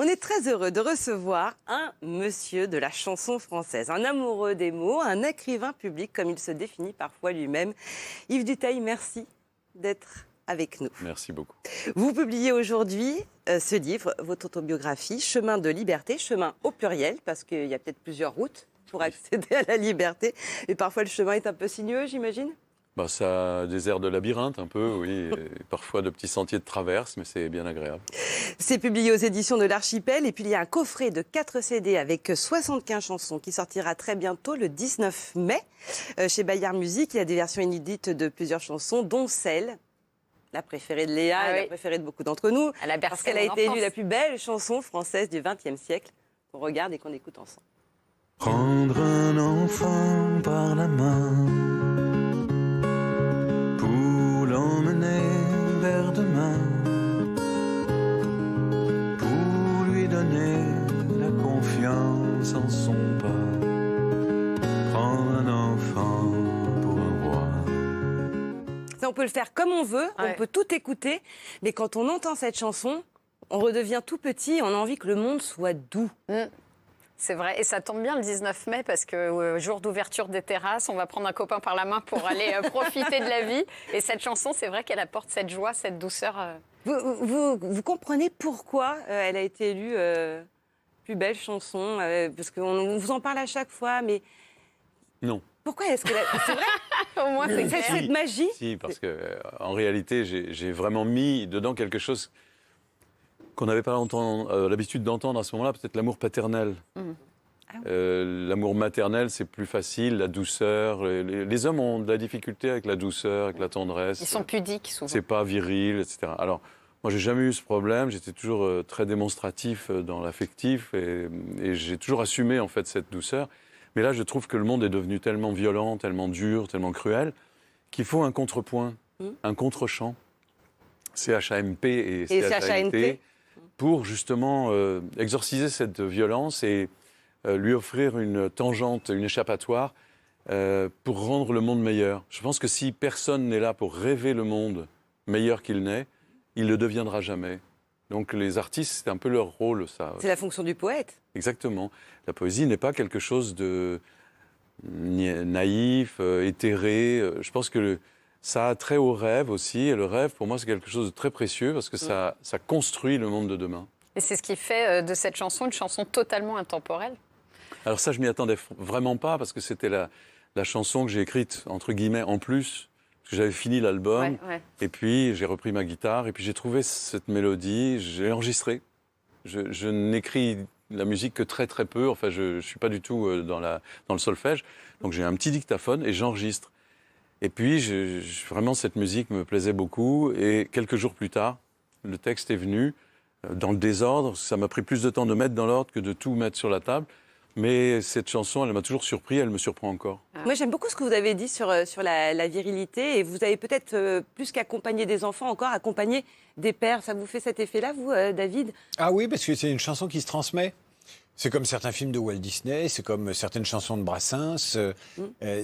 On est très heureux de recevoir un monsieur de la chanson française, un amoureux des mots, un écrivain public comme il se définit parfois lui-même. Yves Dutheil, merci d'être avec nous. Merci beaucoup. Vous publiez aujourd'hui ce livre, votre autobiographie, Chemin de liberté, chemin au pluriel, parce qu'il y a peut-être plusieurs routes pour accéder à la liberté. Et parfois le chemin est un peu sinueux, j'imagine ? Bah, ça a des airs de labyrinthe un peu, oui, et parfois de petits sentiers de traverse, mais c'est bien agréable. C'est publié aux éditions de l'Archipel, et puis il y a un coffret de 4 CD avec 75 chansons qui sortira très bientôt, le 19 mai, chez Bayard Musique. Il y a des versions inédites de plusieurs chansons, dont celle, la préférée de Léa, et la préférée de beaucoup d'entre nous, parce qu'elle a été élue la plus belle chanson française du XXe siècle, qu'on regarde et qu'on écoute ensemble. Prendre un enfant par la main pour l'emmener vers demain, pour lui donner la confiance en son pas. Prendre un enfant pour un roi. Ça, on peut le faire comme on veut, on peut tout écouter, mais quand on entend cette chanson, on redevient tout petit, on a envie que le monde soit doux. C'est vrai, et ça tombe bien le 19 mai parce que jour d'ouverture des terrasses, on va prendre un copain par la main pour aller profiter de la vie. Et cette chanson, c'est vrai qu'elle apporte cette joie, cette douceur. Vous comprenez pourquoi elle a été élue plus belle chanson parce qu'on vous en parle à chaque fois, mais... Non. Pourquoi est-ce que... C'est vrai. Au moins, c'est clair. Cette magie. Si, parce que en réalité, j'ai vraiment mis dedans quelque chose qu'on n'avait pas l'habitude d'entendre à ce moment-là, peut-être l'amour paternel. L'amour maternel, c'est plus facile, la douceur. Les hommes ont de la difficulté avec la douceur, avec la tendresse. Ils sont pudiques, souvent. C'est pas viril, etc. Alors, moi, j'ai jamais eu ce problème. J'étais toujours très démonstratif dans l'affectif et j'ai toujours assumé, en fait, cette douceur. Mais là, je trouve que le monde est devenu tellement violent, tellement dur, tellement cruel, qu'il faut un contrepoint, un contre-champ. CHAMP et CHANT. Pour justement exorciser cette violence et lui offrir une tangente, une échappatoire pour rendre le monde meilleur. Je pense que si personne n'est là pour rêver le monde meilleur qu'il n'est, il ne le deviendra jamais. Donc les artistes, c'est un peu leur rôle, ça. C'est la fonction du poète. Exactement. La poésie n'est pas quelque chose de naïf, éthéré. Je pense que ça a trait au rêve aussi. Et le rêve, pour moi, c'est quelque chose de très précieux parce que ça construit le monde de demain. Et c'est ce qui fait de cette chanson une chanson totalement intemporelle. Alors ça, je m'y attendais vraiment pas parce que c'était la chanson que j'ai écrite, entre guillemets, en plus. Parce que j'avais fini l'album. Et puis, j'ai repris ma guitare. Et puis, j'ai trouvé cette mélodie. J'ai enregistré. Je n'écris la musique que très, très peu. Enfin, je ne suis pas du tout dans le solfège. Donc, j'ai un petit dictaphone et j'enregistre. Et puis, vraiment, cette musique me plaisait beaucoup. Et quelques jours plus tard, le texte est venu dans le désordre. Ça m'a pris plus de temps de mettre dans l'ordre que de tout mettre sur la table. Mais cette chanson, elle m'a toujours surpris, elle me surprend encore. Moi, j'aime beaucoup ce que vous avez dit sur la virilité. Et vous avez peut-être, plus qu'accompagner des enfants, encore accompagner des pères. Ça vous fait cet effet-là, vous, David ? Ah oui, parce que c'est une chanson qui se transmet. C'est comme certains films de Walt Disney, c'est comme certaines chansons de Brassens.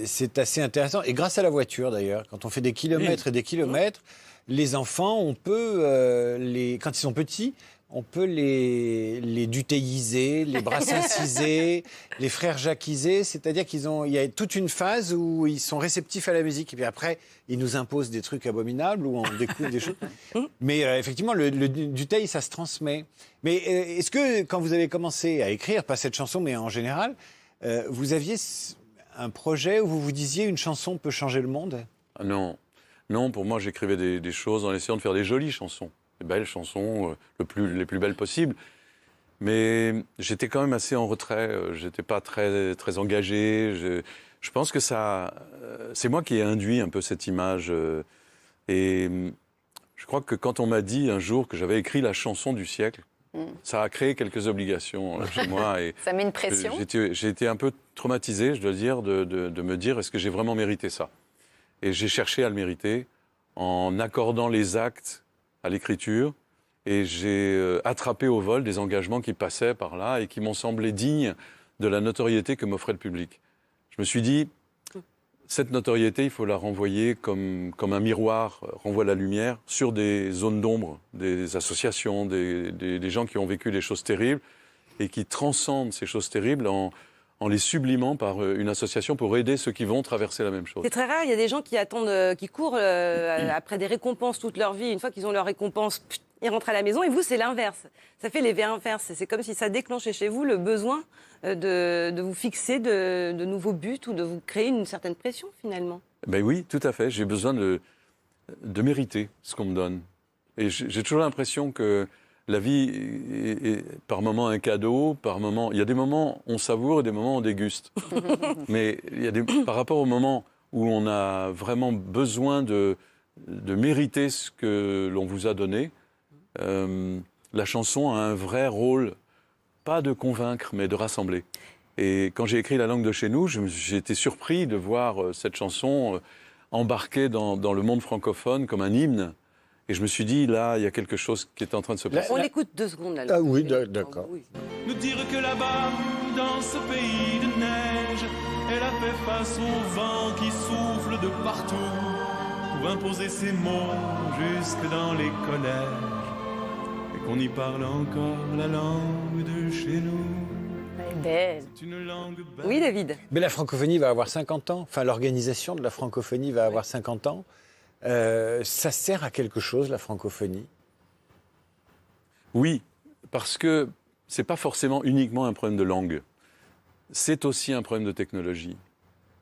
C'est assez intéressant. Et grâce à la voiture, d'ailleurs, quand on fait des kilomètres et des kilomètres, les enfants, on peut, quand ils sont petits, on peut les duthéiser, les brassensiser, les frères jacquiser. C'est-à-dire il y a toute une phase où ils sont réceptifs à la musique. Et puis après, ils nous imposent des trucs abominables où on découvre des choses. Mais effectivement, le Dutheil, ça se transmet. Mais est-ce que, quand vous avez commencé à écrire, pas cette chanson, mais en général, vous aviez un projet où vous vous disiez une chanson peut changer le monde ? Non. Non, pour moi, j'écrivais des choses en essayant de faire des jolies chansons. Des belles chansons, les plus belles possibles. Mais j'étais quand même assez en retrait. Je n'étais pas très, très engagé. Je pense que c'est moi qui ai induit un peu cette image. Et je crois que quand on m'a dit un jour que j'avais écrit la chanson du siècle, ça a créé quelques obligations chez moi. Et ça met une pression. J'ai été un peu traumatisé, je dois dire, de me dire est-ce que j'ai vraiment mérité ça ? Et j'ai cherché à le mériter en accordant les actes à l'écriture, et j'ai attrapé au vol des engagements qui passaient par là et qui m'ont semblé dignes de la notoriété que m'offrait le public. Je me suis dit, cette notoriété, il faut la renvoyer comme un miroir, renvoie la lumière sur des zones d'ombre, des associations, des gens qui ont vécu des choses terribles et qui transcendent ces choses terribles en les sublimant par une association pour aider ceux qui vont traverser la même chose. C'est très rare, il y a des gens qui attendent, qui courent après des récompenses toute leur vie. Une fois qu'ils ont leur récompense, ils rentrent à la maison. Et vous, c'est l'inverse. Ça fait l'effet inverse. C'est comme si ça déclenchait chez vous le besoin de vous fixer de nouveaux buts ou de vous créer une certaine pression, finalement. Ben oui, tout à fait. J'ai besoin de mériter ce qu'on me donne. Et j'ai toujours l'impression que la vie est par moments un cadeau, par moments... Il y a des moments on savoure et des moments on déguste. Mais par rapport au moment où on a vraiment besoin de mériter ce que l'on vous a donné, la chanson a un vrai rôle, pas de convaincre, mais de rassembler. Et quand j'ai écrit La langue de chez nous, j'ai été surpris de voir cette chanson embarquée dans le monde francophone comme un hymne. Et je me suis dit, là, il y a quelque chose qui est en train de se passer. On l'écoute 2 secondes, là. Ah oui, d'accord. Oui. Nous dire que là-bas, dans ce pays de neige, elle a fait face au vent qui souffle de partout pour imposer ses mots jusque dans les collèges et qu'on y parle encore la langue de chez nous. Elle est belle. C'est une langue belle. Oui, David. Mais la francophonie va avoir 50 ans. Enfin, l'organisation de la francophonie va avoir 50 ans. Ça sert à quelque chose, la francophonie? Oui, parce que ce n'est pas forcément uniquement un problème de langue. C'est aussi un problème de technologie.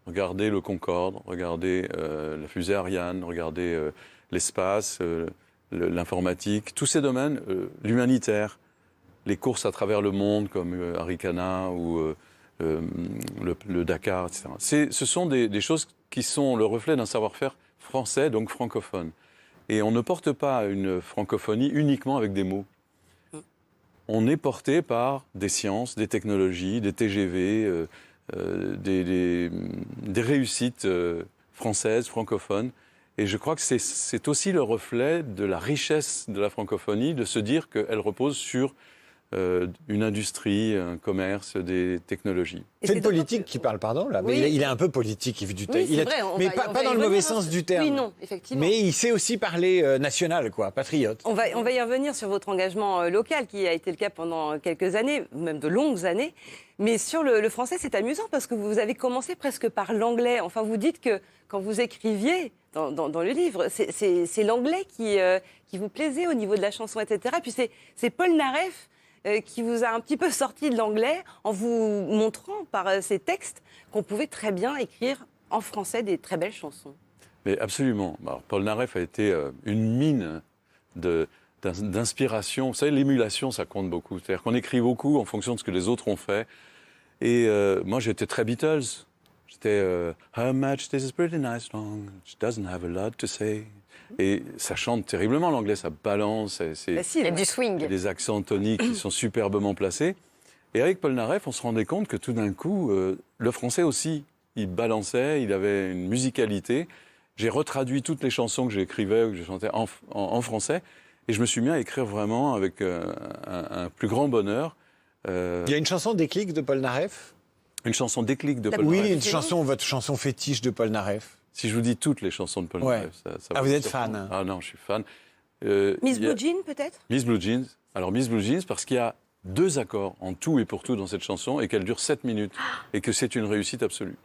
Regardez le Concorde, regardez la fusée Ariane, regardez l'espace, l'informatique, tous ces domaines, l'humanitaire, les courses à travers le monde comme Arikana ou le Dakar, etc. Ce sont des choses qui sont le reflet d'un savoir-faire français, donc francophone. Et on ne porte pas une francophonie uniquement avec des mots. On est porté par des sciences, des technologies, des TGV, des réussites françaises, francophones. Et je crois que c'est aussi le reflet de la richesse de la francophonie, de se dire qu'elle repose sur une industrie, un commerce, des technologies. C'est le politique qui parle, pardon, là. Oui. Mais il est un peu politique, Yves Duteil. Oui, c'est vrai, mais pas dans le mauvais sens du terme. Oui, non, effectivement. Mais il sait aussi parler national, quoi, patriote. On va y revenir sur votre engagement local, qui a été le cas pendant quelques années, même de longues années. Mais sur le français, c'est amusant parce que vous avez commencé presque par l'anglais. Enfin, vous dites que quand vous écriviez dans le livre, c'est l'anglais qui vous plaisait au niveau de la chanson, etc. Puis c'est Paul Naref qui vous a un petit peu sorti de l'anglais en vous montrant par ses textes qu'on pouvait très bien écrire en français des très belles chansons. Mais absolument. Alors, Paul Naref a été une mine d'inspiration. Vous savez, l'émulation, ça compte beaucoup. C'est-à-dire qu'on écrit beaucoup en fonction de ce que les autres ont fait. Et moi, j'étais très Beatles. J'étais Her Majesty's a pretty nice song. She doesn't have a lot to say. Et ça chante terriblement l'anglais, ça balance. Il y a du swing. Il y a des accents toniques qui sont superbement placés. Et avec Paul Naref, on se rendait compte que tout d'un coup, le français aussi, il balançait, il avait une musicalité. J'ai retraduit toutes les chansons que j'écrivais ou que je chantais en français. Et je me suis mis à écrire vraiment avec un plus grand bonheur. Il y a une chanson déclic de Paul Naref? Une chanson déclic de Paul Oui, Naref. une chanson, votre chanson fétiche de Paul Naref. Si je vous dis toutes les chansons de Paul Ouais. Naref, ça Ah, va vous vous êtes surprendre. fan. Ah non, je suis fan. Miss Blue Jean, peut-être? Miss Blue Jeans. Alors Miss Blue Jeans, parce qu'il y a 2 accords en tout et pour tout dans cette chanson et qu'elle dure 7 minutes et que c'est une réussite absolue.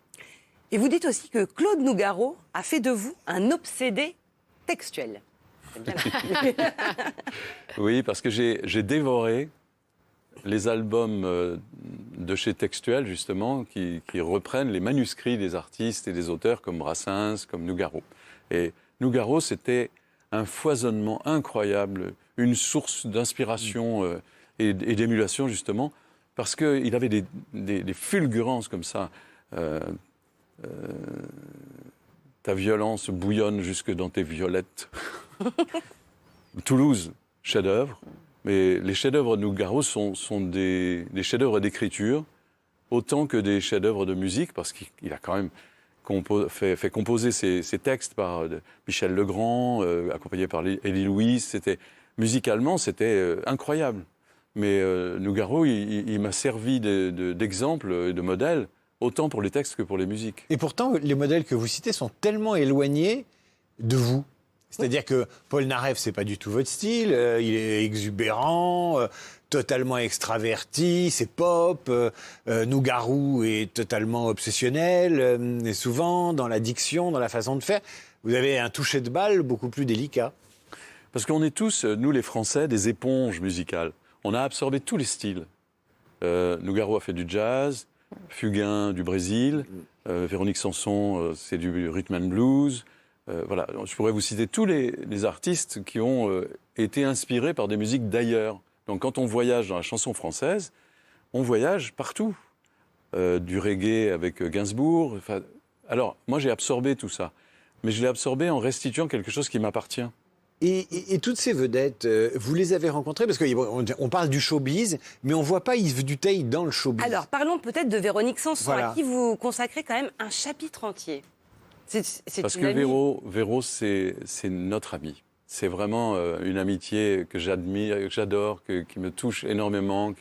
Et vous dites aussi que Claude Nougaro a fait de vous un obsédé textuel. Oui, parce que j'ai dévoré les albums de chez Textuel, justement, qui reprennent les manuscrits des artistes et des auteurs comme Brassens, comme Nougaro. Et Nougaro, c'était un foisonnement incroyable, une source d'inspiration et d'émulation, justement, parce qu'il avait des fulgurances comme ça. Ta violence bouillonne jusque dans tes violettes. Toulouse, chef-d'œuvre. Mais les chefs-d'œuvre de Nougaro sont des chefs-d'œuvre d'écriture, autant que des chefs-d'œuvre de musique, parce qu'il a quand même fait composer ses textes par Michel Legrand, accompagné par Élie Louise. Musicalement, c'était incroyable. Mais Nougaro, il m'a servi d'exemple et de modèle, autant pour les textes que pour les musiques. Et pourtant, les modèles que vous citez sont tellement éloignés de vous. C'est-à-dire que Paul Naref, c'est pas du tout votre style. Il est exubérant, totalement extraverti, c'est pop. Nougaro est totalement obsessionnel. Et souvent, dans la diction, dans la façon de faire, vous avez un toucher de balle beaucoup plus délicat. Parce qu'on est tous, nous les Français, des éponges musicales. On a absorbé tous les styles. Nougaro a fait du jazz, Fugain du Brésil, Véronique Sanson, c'est du rhythm and blues. Voilà, je pourrais vous citer tous les artistes qui ont été inspirés par des musiques d'ailleurs. Donc quand on voyage dans la chanson française, on voyage partout. Du reggae avec Gainsbourg. Alors, moi j'ai absorbé tout ça. Mais je l'ai absorbé en restituant quelque chose qui m'appartient. Et toutes ces vedettes, vous les avez rencontrées parce qu'on parle du showbiz, mais on ne voit pas Yves Duteil dans le showbiz. Alors, parlons peut-être de Véronique Sanson, Voilà. à qui vous consacrez quand même un chapitre entier. C'est Parce une que amie. Véro c'est notre ami. C'est vraiment une amitié que j'admire, que j'adore, qui me touche énormément.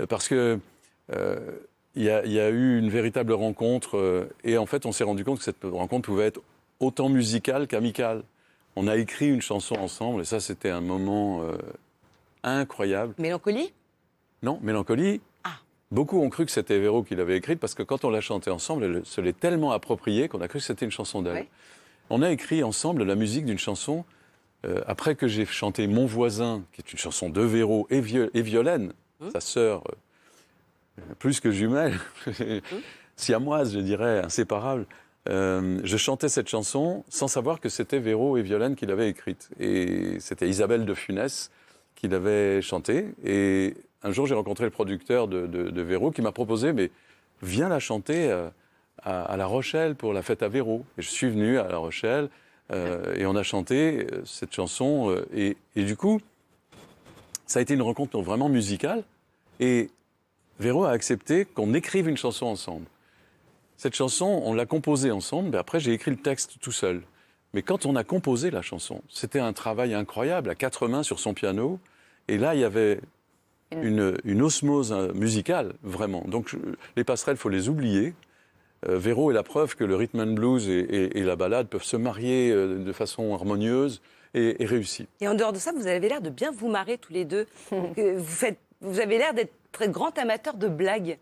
Parce que il y a eu une véritable rencontre. Et en fait, on s'est rendu compte que cette rencontre pouvait être autant musicale qu'amicale. On a écrit une chanson ensemble, et ça, c'était un moment incroyable. Mélancolie? Non, Mélancolie, beaucoup ont cru que c'était Véro qui l'avait écrite, parce que quand on l'a chantée ensemble, elle se l'est tellement appropriée qu'on a cru que c'était une chanson d'elle. Ouais. On a écrit ensemble la musique d'une chanson, après que j'ai chanté Mon voisin, qui est une chanson de Véro et Violaine, sa sœur, plus que jumelle, siamoise, je dirais, inséparable. Je chantais cette chanson sans savoir que c'était Véro et Violaine qui l'avaient écrite. Et c'était Isabelle de Funès qui l'avait chantée. Et un jour, j'ai rencontré le producteur de Véro qui m'a proposé, mais viens la chanter à La Rochelle pour la fête à Véro. Et je suis venu à La Rochelle et on a chanté cette chanson. Et du coup, ça a été une rencontre vraiment musicale. Et Véro a accepté qu'on écrive une chanson ensemble. Cette chanson, on l'a composée ensemble, mais après j'ai écrit le texte tout seul. Mais quand on a composé la chanson, c'était un travail incroyable, à 4 mains sur son piano. Et là, il y avait une osmose musicale, vraiment. Donc les passerelles, il faut les oublier. Véro est la preuve que le rhythm and blues et la ballade peuvent se marier de façon harmonieuse et réussie. Et en dehors de ça, vous avez l'air de bien vous marrer tous les deux. Vous avez l'air d'être très grand amateur de blagues.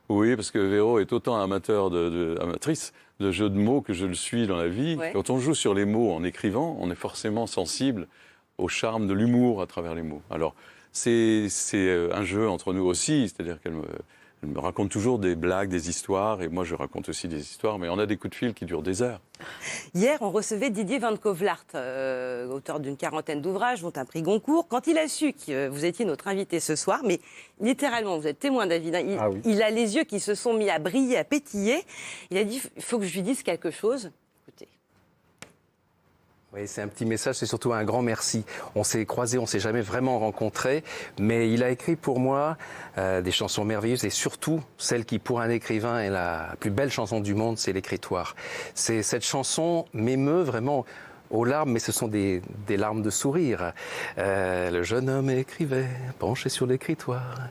Oui, parce que Véro est autant amatrice de jeux de mots que je le suis dans la vie. Ouais. Quand on joue sur les mots en écrivant, on est forcément sensible au charme de l'humour à travers les mots. Alors, c'est un jeu entre nous aussi, c'est-à-dire qu'elle me raconte toujours des blagues, des histoires, et moi je raconte aussi des histoires, mais on a des coups de fil qui durent des heures. Hier, on recevait Didier Van Kovlart, auteur d'une 40aine d'ouvrages, dont un prix Goncourt. Quand il a su que vous étiez notre invité ce soir, mais littéralement, vous êtes témoin, David, hein, il a les yeux qui se sont mis à briller, à pétiller. Il a dit, il faut que je lui dise quelque chose. Écoutez. Oui, c'est un petit message, c'est surtout un grand merci. On s'est croisés, on s'est jamais vraiment rencontrés, mais il a écrit pour moi des chansons merveilleuses et surtout celle qui, pour un écrivain, est la plus belle chanson du monde, c'est l'écritoire. Cette chanson m'émeut vraiment aux larmes, mais ce sont des larmes de sourire. Le jeune homme écrivait, penché sur l'écritoire,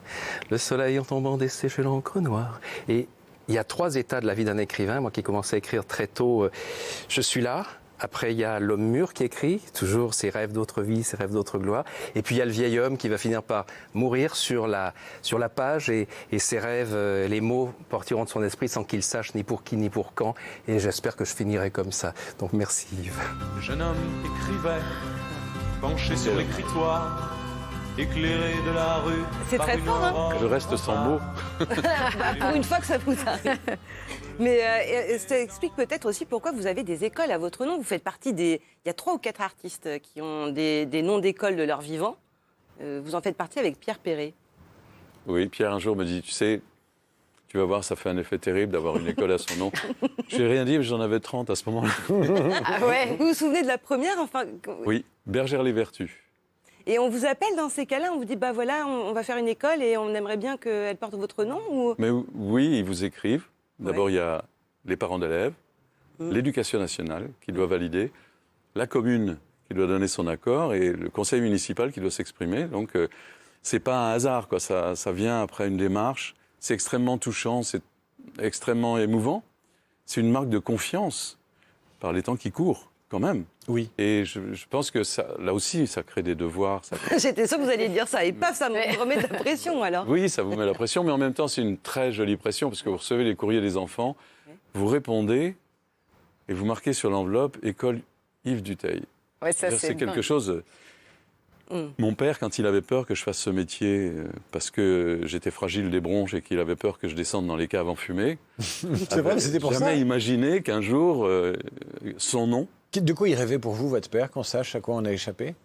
le soleil en tombant desséchait l'encre noire. Et il y a 3 états de la vie d'un écrivain. Moi qui ai commencé à écrire très tôt, je suis là. Après, il y a l'homme mûr qui écrit, toujours ses rêves d'autre vie, ses rêves d'autre gloire. Et puis, il y a le vieil homme qui va finir par mourir sur la page et ses rêves, les mots partiront de son esprit sans qu'il sache ni pour qui ni pour quand. Et j'espère que je finirai comme ça. Donc, merci Yves. Le jeune homme écrivait, penché sur l'écritoire, éclairé de la rue. C'est par très une fort, hein. aurore. Je reste sans mots. Pour une fois que ça vous arrive. Mais ça explique peut-être aussi pourquoi vous avez des écoles à votre nom. Vous faites partie des... Il y a 3 ou 4 artistes qui ont des noms d'écoles de leur vivant. Vous en faites partie avec Pierre Perret. Oui, Pierre un jour me dit, tu sais, tu vas voir, ça fait un effet terrible d'avoir une école à son nom. Je n'ai rien dit, mais j'en avais 30 à ce moment-là. Ah ouais. Vous vous souvenez de la première, enfin... Oui, Bergère-les-Vertus. Et on vous appelle dans ces cas-là, on vous dit, bah voilà, on va faire une école et on aimerait bien qu'elle porte votre nom ou... Mais oui, ils vous écrivent. D'abord, il y a les parents d'élèves, l'éducation nationale qui doit valider, la commune qui doit donner son accord et le conseil municipal qui doit s'exprimer. Donc, c'est pas un hasard, quoi. Ça vient après une démarche. C'est extrêmement touchant. extrêmement émouvant. C'est une marque de confiance par les temps qui courent, quand même. Oui. Et je pense que ça, là aussi, ça crée des devoirs. J'étais sûre que vous alliez dire ça. Et paf, ça me remet de la pression alors. Oui, ça vous met la pression, mais en même temps, c'est une très jolie pression parce que vous recevez les courriers des enfants, vous répondez et vous marquez sur l'enveloppe « École Yves Dutheil ». Ouais, ça, C'est quelque dingue. chose... Mon père, quand il avait peur que je fasse ce métier, parce que j'étais fragile des bronches et qu'il avait peur que je descende dans les caves en fumée, C'est vrai, c'était pour ça. jamais imaginé qu'un jour, son nom... De quoi il rêvait pour vous, votre père, qu'on sache à quoi on a échappé?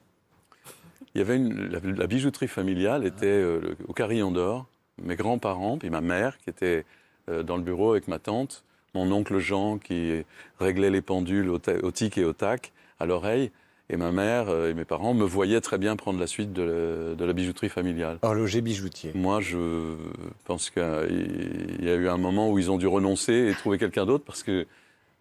Il y avait la bijouterie familiale était au Carillon d'Or. Mes grands-parents, puis ma mère qui était dans le bureau avec ma tante, mon oncle Jean qui réglait les pendules au tic et au tac, à l'oreille, et ma mère et mes parents me voyaient très bien prendre la suite de la bijouterie familiale. Horloger bijoutier. Moi, je pense qu'il y a eu un moment où ils ont dû renoncer et trouver quelqu'un d'autre parce que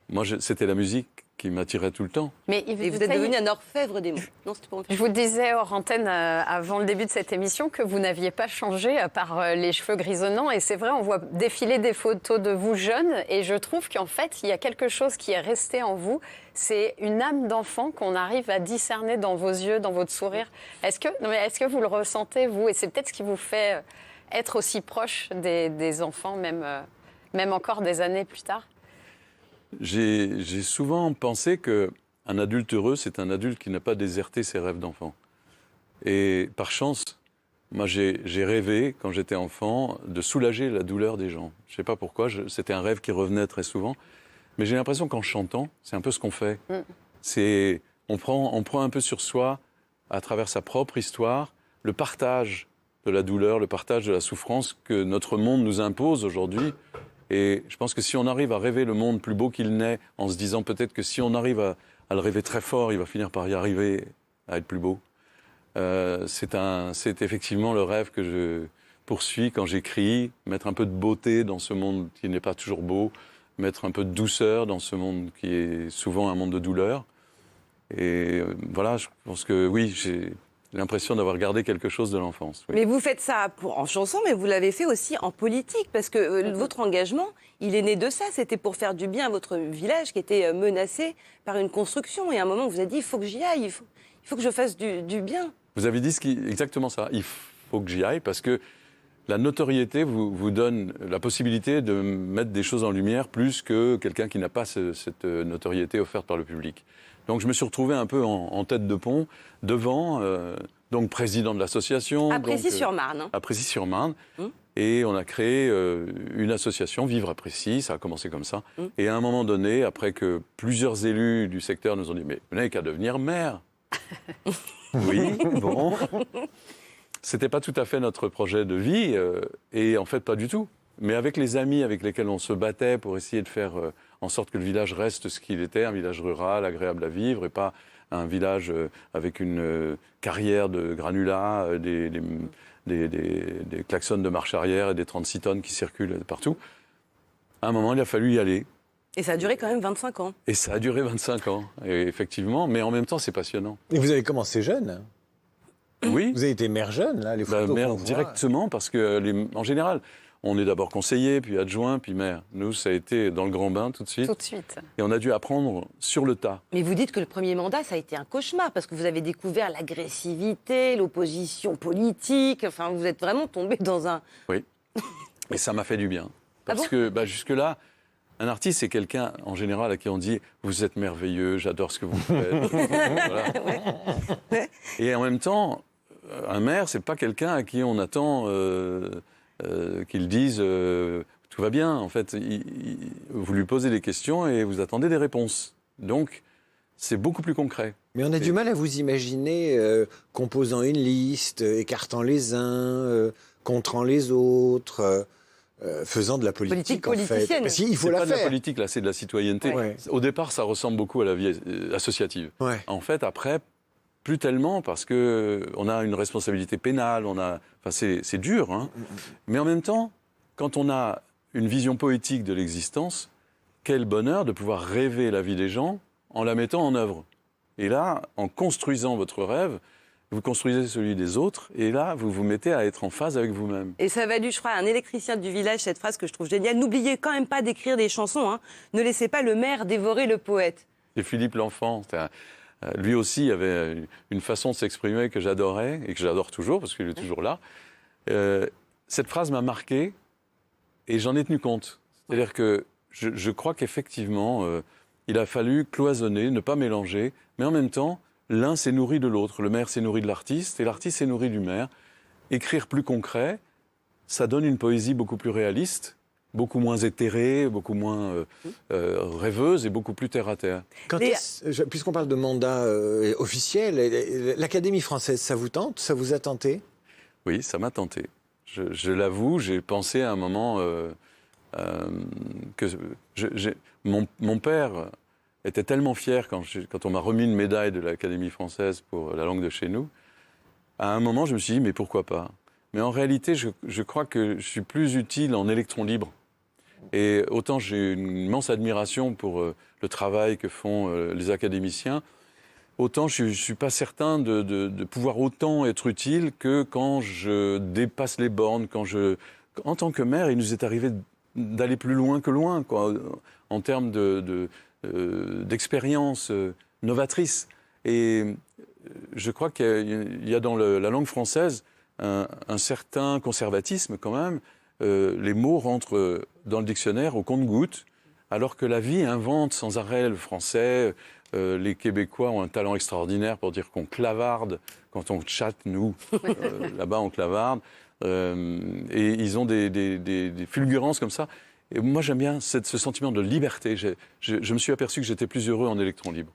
moi, c'était la musique qui m'attirait tout le temps. Mais Yves Et vous êtes Dutheil, devenu un orfèvre des mots. Non, c'était pas je vous disais hors antenne, avant le début de cette émission, que vous n'aviez pas changé à part les cheveux grisonnants. Et c'est vrai, on voit défiler des photos de vous jeunes. Et je trouve qu'en fait, il y a quelque chose qui est resté en vous. C'est une âme d'enfant qu'on arrive à discerner dans vos yeux, dans votre sourire. Est-ce que vous le ressentez, vous? Et c'est peut-être ce qui vous fait être aussi proche des enfants, même encore des années plus tard. J'ai souvent pensé qu'un adulte heureux, c'est un adulte qui n'a pas déserté ses rêves d'enfant. Et par chance, moi j'ai rêvé, quand j'étais enfant, de soulager la douleur des gens. Je ne sais pas pourquoi, c'était un rêve qui revenait très souvent. Mais j'ai l'impression qu'en chantant, c'est un peu ce qu'on fait. On prend un peu sur soi, à travers sa propre histoire, le partage de la douleur, le partage de la souffrance que notre monde nous impose aujourd'hui. Et je pense que si on arrive à rêver le monde plus beau qu'il n'est, en se disant peut-être que si on arrive à le rêver très fort, il va finir par y arriver à être plus beau. C'est effectivement le rêve que je poursuis quand j'écris, mettre un peu de beauté dans ce monde qui n'est pas toujours beau, mettre un peu de douceur dans ce monde qui est souvent un monde de douleur. Et voilà, je pense que oui, j'ai l'impression d'avoir gardé quelque chose de l'enfance. Oui. Mais vous faites ça en chanson, mais vous l'avez fait aussi en politique, parce que votre engagement, il est né de ça. C'était pour faire du bien à votre village qui était menacé par une construction. Et à un moment, vous avez dit, il faut que j'y aille, il faut que je fasse du bien. Vous avez dit exactement ça. Il faut que j'y aille parce que la notoriété vous donne la possibilité de mettre des choses en lumière plus que quelqu'un qui n'a pas cette notoriété offerte par le public. Donc je me suis retrouvé un peu en tête de pont, devant, donc président de l'association. À Précy-sur-Marne. À Précy-sur-Marne. Et on a créé une association, Vivre à Précy, ça a commencé comme ça. Et à un moment donné, après que plusieurs élus du secteur nous ont dit « Mais vous n'avez qu'à devenir maire !» Oui, bon. C'était pas tout à fait notre projet de vie, et en fait pas du tout. Mais avec les amis avec lesquels on se battait pour essayer de faire en sorte que le village reste ce qu'il était, un village rural, agréable à vivre, et pas un village avec une carrière de granulats, des klaxons de marche arrière et des 36 tonnes qui circulent partout. À un moment, il a fallu y aller. Et ça a duré quand même 25 ans. Et ça a duré 25 ans, et effectivement, mais en même temps, c'est passionnant. Et vous avez commencé jeune. Oui. Vous avez été maire jeune, là, les photos qu'on voit. Directement, parce que en général, on est d'abord conseiller, puis adjoint, puis maire. Nous, ça a été dans le grand bain tout de suite. Tout de suite. Et on a dû apprendre sur le tas. Mais vous dites que le premier mandat, ça a été un cauchemar, parce que vous avez découvert l'agressivité, l'opposition politique. Enfin, vous êtes vraiment tombé dans un... Oui. Et ça m'a fait du bien. Parce que jusque-là, un artiste, c'est quelqu'un, en général, à qui on dit « Vous êtes merveilleux, j'adore ce que vous faites. » Voilà. Ouais. Et en même temps, un maire, c'est pas quelqu'un à qui on attend qu'il dise tout va bien. En fait, vous lui posez des questions et vous attendez des réponses. Donc, c'est beaucoup plus concret. Mais on a du mal à vous imaginer composant une liste, écartant les uns, contrant les autres, faisant de la politique en fait. Politicienne. Parce qu'il faut C'est la pas de la faire. politique, là, c'est de la citoyenneté. Ouais. Au départ, ça ressemble beaucoup à la vie associative. Ouais. En fait, après, plus tellement, parce qu'on a une responsabilité pénale, c'est dur, hein. Mais en même temps, quand on a une vision poétique de l'existence, quel bonheur de pouvoir rêver la vie des gens en la mettant en œuvre. Et là, en construisant votre rêve, vous construisez celui des autres, et là, vous vous mettez à être en phase avec vous-même. Et ça a valu, je crois, à un électricien du village, cette phrase que je trouve géniale. N'oubliez quand même pas d'écrire des chansons, hein. Ne laissez pas le maire dévorer le poète. Et Philippe L'Enfant, lui aussi avait une façon de s'exprimer que j'adorais, et que j'adore toujours, parce qu'il est toujours là. Cette phrase m'a marqué, et j'en ai tenu compte. C'est-à-dire que je crois qu'effectivement, il a fallu cloisonner, ne pas mélanger, mais en même temps, l'un s'est nourri de l'autre. Le maire s'est nourri de l'artiste, et l'artiste s'est nourri du maire. Écrire plus concret, ça donne une poésie beaucoup plus réaliste, beaucoup moins éthérée, beaucoup moins rêveuse et beaucoup plus terre-à-terre. Puisqu'on parle de mandat officiel, l'Académie française, ça vous tente? Ça vous a tenté? Oui, ça m'a tenté. Je l'avoue, j'ai pensé à un moment que mon père était tellement fier quand on m'a remis une médaille de l'Académie française pour la langue de chez nous. À un moment, je me suis dit, mais pourquoi pas? Mais en réalité, je crois que je suis plus utile en électron libre. Et autant j'ai une immense admiration pour le travail que font les académiciens, autant je ne suis pas certain de pouvoir autant être utile que quand je dépasse les bornes, en tant que maire, il nous est arrivé d'aller plus loin que loin, quoi, en termes d'expérience novatrice. Et je crois qu'il y a dans la langue française un certain conservatisme quand même. Les mots rentrent dans le dictionnaire au compte-gouttes, alors que la vie invente sans arrêt le français. Les Québécois ont un talent extraordinaire pour dire qu'on clavarde quand on chatte, nous. Là-bas, on clavarde. Et ils ont des fulgurances comme ça. Et moi, j'aime bien ce sentiment de liberté. Je me suis aperçu que j'étais plus heureux en électron libre.